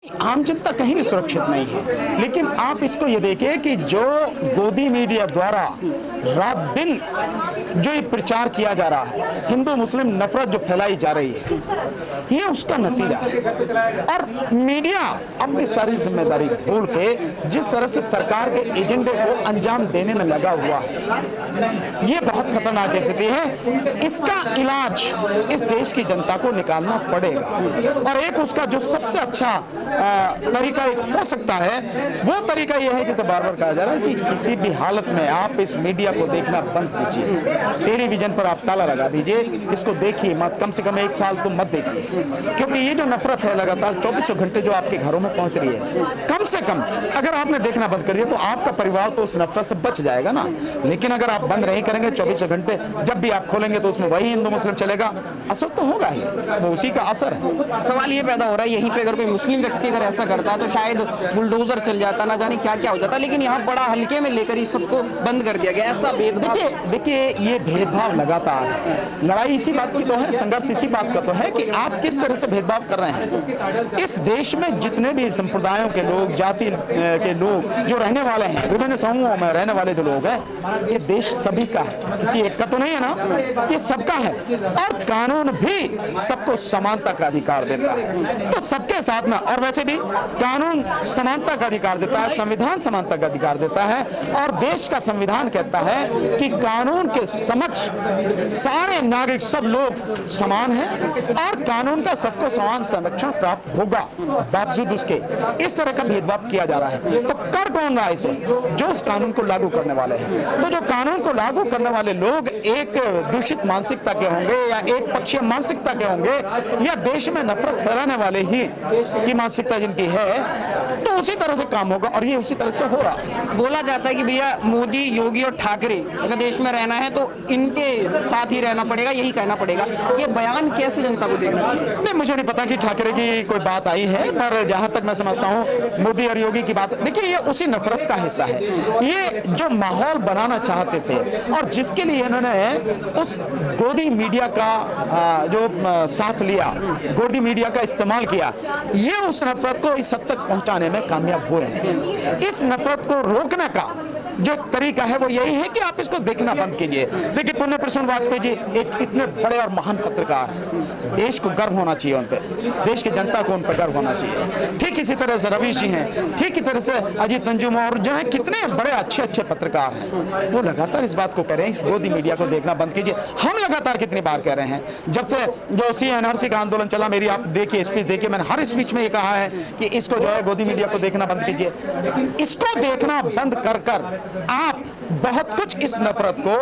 आम जनता कहीं भी सुरक्षित नहीं है, लेकिन आप इसको ये देखिए कि जो गोदी मीडिया द्वारा रात दिन जो ये प्रचार किया जा रहा है, हिंदू मुस्लिम नफरत जो फैलाई जा रही है, ये उसका नतीजा है। और मीडिया अपनी सारी जिम्मेदारी भूल के जिस तरह से सरकार के एजेंडे को अंजाम देने में लगा हुआ है, ये बहुत खतरनाक स्थिति है। इसका इलाज इस देश की जनता को निकालना पड़ेगा, और एक उसका जो सबसे अच्छा तरीका एक हो सकता है, वो तरीका यह है जैसे बार बार कहा जा रहा है कि किसी भी हालत में आप इस मीडिया को देखना बंद कीजिए, टेलीविजन पर आप ताला लगा दीजिए, इसको देखिए मत, कम से कम 1 साल तो मत देखिए, क्योंकि ये जो नफरत है लगातार 24 घंटे जो आपके घरों में पहुंच रही है, कम से कम अगर आपने देखना बंद कर दिया तो आपका परिवार तो उस नफरत से बच जाएगा ना। लेकिन अगर आप बंद नहीं करेंगे 24 घंटे, जब भी आप खोलेंगे तो उसमें वही हिंदू मुस्लिम चलेगा, असर तो होगा ही, वो उसी का असर है। सवाल ये पैदा हो रहा है यहीं पे, अगर कोई मुस्लिम व्यक्ति अगर ऐसा करता है तो शायद बुलडोजर चल जाता, ना जाने क्या क्या हो जाता, लेकिन यहाँ बड़ा हल्के में लेकर इस सबको बंद कर दिया गया। ऐसा भेदभाव, देखिए ये भेदभाव लगातार है, लड़ाई इसी बात की तो है, संघर्ष इसी बात का तो है कि आप किस तरह से भेदभाव कर रहे हैं। इस देश में जितने भी संप्रदायों के लोग, जाति के लोग जो रहने वाले हैं, विभिन्न समूहों में रहने वाले जो लोग हैं, ये देश सभी का है, किसी एक का तो नहीं है ना, ये सबका है। और कानून भी सबको समानता का अधिकार देता है, तो सबके साथ में, और वैसे भी कानून समानता का अधिकार देता है, संविधान समानता का अधिकार देता है, और देश का संविधान कहता है कि कानून के समक्ष सारे नागरिक, सब लोग समान हैं, और कानून का सबको समान संरक्षण प्राप्त होगा। बावजूद उसके इस तरह का भेदभाव किया जा रहा है, तो कर कौन रहा है इसे? जो उस कानून को लागू करने वाले हैं। तो जो कानून को लागू करने वाले लोग एक दूषित मानसिकता के होंगे, या एक पक्षीय मानसिकता के होंगे, या देश में नफरत फैलाने वाले ही की मानसिकता जिनकी है, तो उसी तरह से काम होगा, और ये उसी तरह से हो रहा है। बोला जाता है कि भैया मोदी, योगी और ठाकरे अगर देश में रहना है तो इनके साथ ही रहना पड़ेगा, यही कहना पड़ेगा। ये बयान कैसे जनता को देखना चाहिए? नहीं, मुझे नहीं पता कि ठाकरे की कोई बात आई है, पर जहां तक मैं समझता हूं मोदी और योगी की बात, देखिए ये उसी नफरत का हिस्सा है। ये जो माहौल बनाना चाहते थे, और जिसके लिए इन्होंने उस गोदी मीडिया का जो साथ लिया, गोदी मीडिया का इस्तेमाल किया, ये उस नफरत को इस हद तक पहुंचाने में कामयाब हुए हैं। इस नफरत को रोकने का जो तरीका है वो यही है कि आप इसको देखना बंद कीजिए। देखिए पुण्य प्रसून वाजपेयी जी एक इतने बड़े और महान पत्रकार, देश को गर्व होना चाहिए उन पे, देश की जनता को उन पर गर्व होना चाहिए। ठीक इसी तरह से रवीश जी हैं, ठीक ही तरह से अजीत नंजुम, और जो है कितने बड़े अच्छे अच्छे पत्रकार हैं, वो लगातार इस बात को कह रहे हैं, गोदी मीडिया को देखना बंद कीजिए। हम लगातार कितनी बार कह रहे हैं, जब से जो CNRC का आंदोलन चला, मेरी आप देखिए स्पीच देखिए, मैंने हर स्पीच में ये कहा है कि इसको जो है गोदी मीडिया को देखना बंद कीजिए। इसको देखना बंद कर कर आप बहुत कुछ इस नफरत को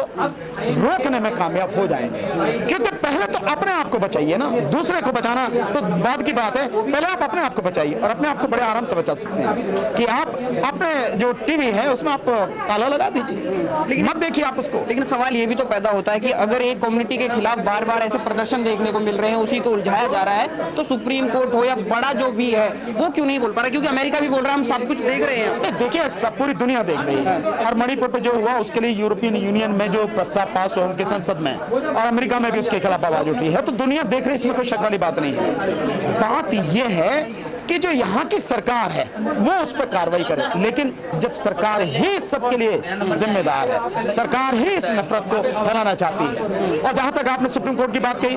रोकने में कामयाब हो जाएंगे, क्योंकि पहले तो अपने आप को बचाइए ना, दूसरे को बचाना तो बाद की बात है, पहले आप अपने आप को बचाइए, और अपने आप को बड़े आराम से बचा सकते हैं कि आप अपने जो टीवी है उसमें आप ताला लगा दीजिए, मत देखिए आप उसको। लेकिन सवाल ये भी तो पैदा होता है कि अगर एक कम्युनिटी के खिलाफ बार बार ऐसे प्रदर्शन देखने को मिल रहे हैं, उसी को उलझाया जा रहा है, तो सुप्रीम कोर्ट हो या बड़ा जो भी है वो क्यों नहीं बोल पा रहा? क्योंकि अमेरिका भी बोल रहा है, हम सब कुछ देख रहे हैं। देखिए सब पूरी दुनिया देख रही है, और मणिपुर पे जो हुआ उसके लिए यूरोपियन यूनियन में जो प्रस्ताव पास हुआ उनके संसद में, और अमेरिका में भी उसके खिलाफ आवाज उठी है, तो दुनिया देख रही है, इसमें कोई शक वाली बात नहीं है। बात यह है कि जो यहाँ की सरकार है वो उस पर कार्रवाई करे, लेकिन जब सरकार ही इस सब के लिए जिम्मेदार है, सरकार ही इस नफरत को फैलाना चाहती है। और जहां तक आपने सुप्रीम कोर्ट की बात कही,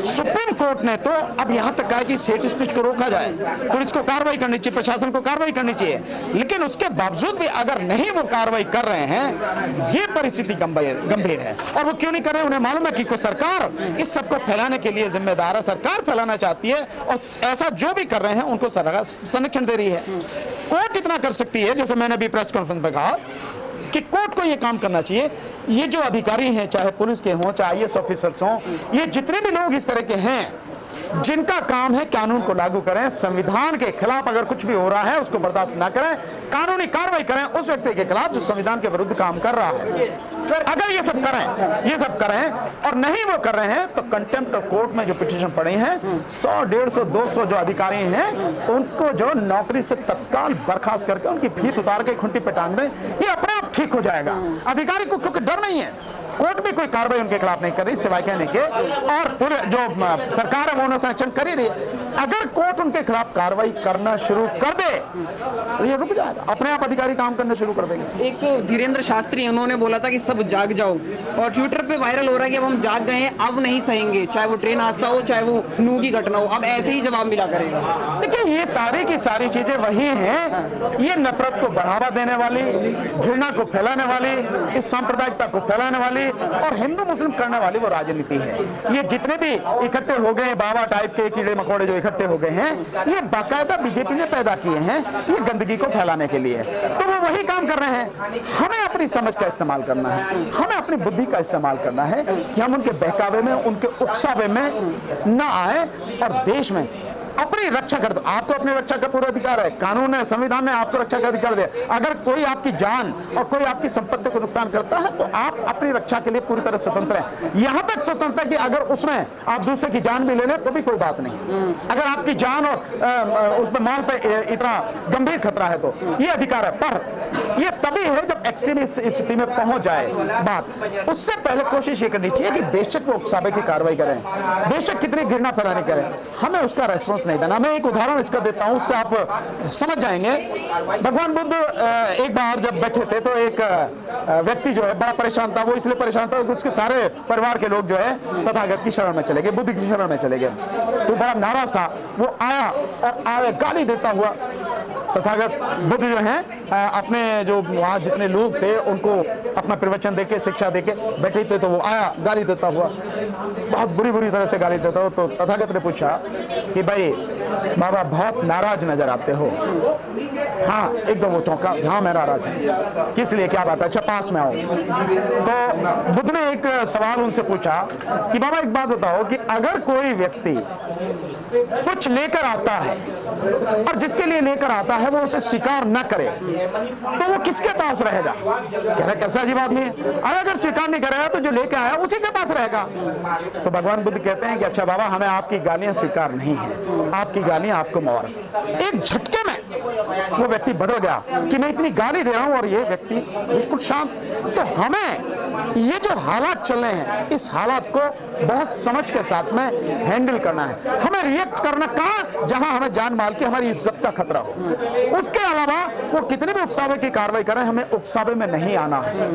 सुप्रीम कोर्ट ने तो अब यहां तक कहा कि हेट स्पीच को रोका जाए, पुलिस को कार्रवाई करनी चाहिए, प्रशासन को कार्रवाई करनी चाहिए, लेकिन उसके बावजूद भी अगर नहीं वो कार्रवाई कर रहे हैं, ये परिस्थिति गंभीर है। और वो क्यों नहीं कर रहे? उन्हें मालूम है कि कोई सरकार इस सबको फैलाने के लिए जिम्मेदार है, सरकार फैलाना चाहती है, और ऐसा जो भी कर रहे हैं उनको सरकार संरक्षण दे रही है। कोर्ट इतना कर सकती है, जैसे मैंने भी प्रेस कॉन्फ्रेंस में कहा कि कोर्ट को ये काम करना चाहिए, ये जो अधिकारी हैं, चाहे पुलिस के हों, चाहे IAS ऑफिसर्स हों, ये जितने भी लोग इस तरह के हैं, जिनका काम है कानून को लागू करें, संविधान के खिलाफ अगर कुछ भी हो रहा है उसको बर्दाश्त ना करें, कानूनी कार्रवाई करें उस व्यक्ति के खिलाफ जो संविधान के विरुद्ध काम कर रहा है। सर अगर ये सब करें और नहीं वो कर रहे हैं, तो कंटेम्प्ट ऑफ कोर्ट में जो पिटीशन पड़ी हैं 100, 150, 200 जो अधिकारी हैं उनको जो नौकरी से तत्काल बर्खास्त करके उनकी फीत उतार के खुंटी पे टांग दें, ये अपने आप ठीक हो जाएगा। अधिकारी को क्योंकि डर नहीं है, कोर्ट भी कोई कार्रवाई उनके खिलाफ नहीं कर रही सिवाय कहने के, और पूरे जो सरकार है वो उन्हें संरक्षण कर ही रही है। अगर कोर्ट उनके खिलाफ कार्रवाई करना शुरू कर दे तो ये रुक जाएगा, अपने आप अधिकारी काम करना शुरू कर देंगे। एक धीरेन्द्र शास्त्री उन्होंने बोला था कि सब जाग जाओ, और ट्विटर पे वायरल हो रहा है कि अब हम जाग गए हैं, अब नहीं सहेंगे, चाहे वो ट्रेन हादसा हो चाहे वो नू की घटना हो, अब ऐसे ही जवाब मिला करेगा। देखिए ये सारी की सारी चीजें वही हैं, ये नफरत को बढ़ावा देने वाली, घृणा को फैलाने वाली, इस सांप्रदायिकता को फैलाने वाली और हिंदू मुस्लिम करने वाली वो राजनीति है। ये जितने भी इकट्ठे हो गए बाबा टाइप के कीड़े मकोड़े जो इकट्ठे हो गए हैं, ये बाकायदा बीजेपी ने पैदा किए हैं ये गंदगी को फैलाने के लिए, तो वो वही काम कर रहे हैं। हमें अपनी समझ का इस्तेमाल करना है, हमें अपनी बुद्धि का इस्तेमाल करना है कि हम उनके बहकावे में, उनके उकसावे में न आए और देश में अपनी रक्षा कर दो। आपको अपनी रक्षा का पूरा अधिकार है, कानून है, संविधान ने आपको रक्षा का अधिकार दिया। अगर कोई आपकी जान और कोई आपकी संपत्ति को नुकसान करता है तो आप अपनी रक्षा के लिए पूरी तरह स्वतंत्र हैं। यहां तक स्वतंत्र है कि अगर उसमें आप दूसरे की जान भी ले लें तो भी कोई बात नहीं। अगर आपकी जान और उसमें माल पे इतना गंभीर खतरा है तो ये अधिकार है, पर ये तभी है जब एक्सट्रीम स्थिति में पहुंच जाए बात। उससे पहले कोशिश ये करनी चाहिए कि बेशक वो उकसावे की कार्रवाई करें, बेशक कितनी घृणा फैलानी करें, हमें उसका रेस्पॉन्स नहीं देना। मैं एक उदाहरण इसका देता हूं, उससे आप समझ जाएंगे। भगवान बुद्ध एक बार जब बैठे थे तो एक व्यक्ति जो है बड़ा परेशान था। वो इसलिए परेशान था कि उसके सारे परिवार के लोग जो है तथागत की शरण में चले गए, बुद्ध की शरण में चले गए। तो बड़ा नाराज था, वो आया और गाली देता हुआ तथागत बुद्ध जो है अपने जो वहाँ जितने लोग थे उनको अपना प्रवचन देके, शिक्षा देके बैठे थे, तो वो आया गाली देता हुआ, बहुत बुरी तरह से गाली देता हो। तो तथागत ने पूछा कि भाई बाबा बहुत नाराज नजर आते हो। हाँ, एकदम वो चौंका, हाँ मैं नाराज हूँ। किस लिए, क्या बात है, अच्छा पास में आओ। तो बुद्ध ने एक सवाल उनसे पूछा कि बाबा एक बात बताओ कि अगर कोई व्यक्ति कुछ लेकर आता है और जिसके लिए लेकर आता है वो उसे स्वीकार न करे तो वो किसके पास रहेगा? कह रहा कैसा अजीब आदमी है, अगर स्वीकार नहीं करेगा तो जो लेकर आया उसी के पास रहेगा। तो भगवान बुद्ध कहते हैं कि अच्छा बाबा, हमें आपकी गालियां स्वीकार नहीं है, आपकी गालियां आपको मुबारक। एक झटके में वो व्यक्ति बदल गया कि मैं इतनी गाली दे रहा हूं और ये व्यक्ति बिल्कुल शांत। तो हमें ये जो हालात चल रहे हैं, इस हालात को बहुत समझ के साथ में हैंडल करना है। हमें रिएक्ट करना कहां, जहां हमें जान माल की हमारी इज्जत का खतरा हो। उसके अलावा वो कितने भी उकसावे की कार्रवाई करें, हमें उकसावे में नहीं आना है।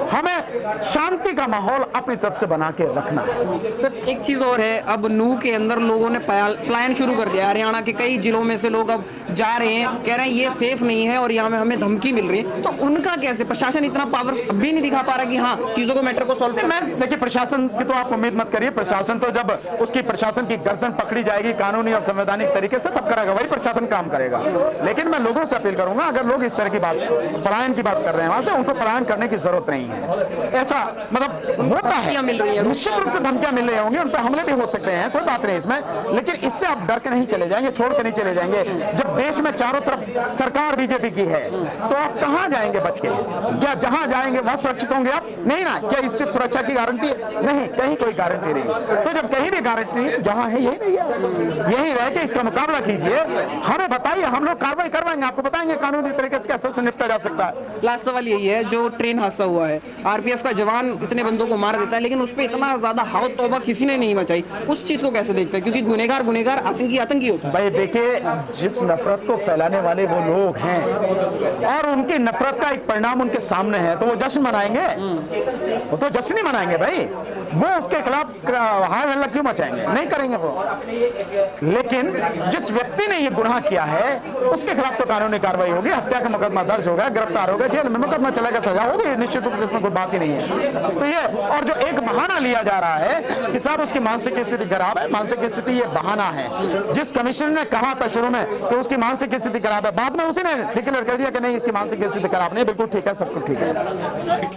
हमें शांति का माहौल अपनी तरफ से बना के रखना है। सर एक चीज और है, अब नू के अंदर लोगों ने प्लान शुरू कर दिया। हरियाणा के कई जिलों में से लोग अब जा रहे हैं, कह रहे हैं ये सेफ नहीं है और यहाँ में हमें धमकी मिल रही है। तो उनका कैसे, प्रशासन इतना पावर अभी नहीं दिखा पा रहा कि हाँ चीजों को, मैटर को सॉल्व करना है? देखिए प्रशासन की तो आप उम्मीद मत करिए। प्रशासन तो जब उसकी प्रशासन की गर्दन पकड़ी जाएगी कानूनी और संवैधानिक तरीके से तब करेगा, वही प्रशासन काम करेगा। लेकिन मैं लोगों से अपील करूंगा, अगर लोग इस तरह की बात, पलायन की बात कर रहे हैं वहां से, उनको पलायन करने की जरूरत नहीं है। ऐसा मतलब होता है, निश्चित रूप से धमकियां मिल रही होंगी, उन पर हमले भी हो सकते हैं, कोई बात नहीं इसमें। लेकिन इससे आप डर के नहीं चले जाएंगे, छोड़ के नहीं चले जाएंगे। जब देश में चारों तरफ सरकार बीजेपी की है तो आप कहां जाएंगे बच के? क्या जहां जाएंगे वहां सुरक्षित होंगे आप? नहीं ना। क्या इससे सुरक्षा की गारंटी है? नहीं, कहीं कोई गारंटी नहीं। तो जब कहीं भी गारंटी नहीं, तो जहां है यही नहीं है, यही रह के इसका मुकाबला कीजिए। हमें बताइए, हम लोग कार्रवाई करवाएंगे, आपको बताएंगे कानूनी तरीके से कैसे निपटा जा सकता है। लास्ट सवाल यही है, जो ट्रेन हादसा हुआ है, आरपीएफ का जवान इतने बंदों को मार देता है लेकिन उस पर इतना ज्यादा हाव तौबा किसी ने नहीं मचाई, उस चीज को कैसे देखते हैं? क्योंकि गुनेगार आतंकी होता है। भाई देखिए, जिस नफरत को फैलाने वाले वो लोग हैं और उनकी नफरत का एक परिणाम उनके सामने है, तो वो जश्न मनाएंगे? वो तो जश्न नहीं मनाएंगे भाई, वो उसके खिलाफ हाय हल्ला क्यों मचाएंगे? नहीं करेंगे वो। लेकिन जिस व्यक्ति ने ये गुनाह किया है उसके खिलाफ तो कानूनी कार्रवाई होगी, हत्या का मुकदमा दर्ज होगा, गिरफ्तार होगा, जेल में मुकदमा चलेगा, सजा होगी, निश्चित रूप से इसमें कोई बात ही नहीं है। तो ये, और जो एक बहाना लिया जा रहा है कि साहब उसकी मानसिक स्थिति खराब है, मानसिक स्थिति ये बहाना है। जिस कमिश्नर ने कहा था शुरू में कि उसकी मानसिक स्थिति खराब है, बाद में उसी ने डिक्लेयर कर दिया कि नहीं इसकी मानसिक स्थिति खराब नहीं, बिल्कुल ठीक है, सब कुछ ठीक है।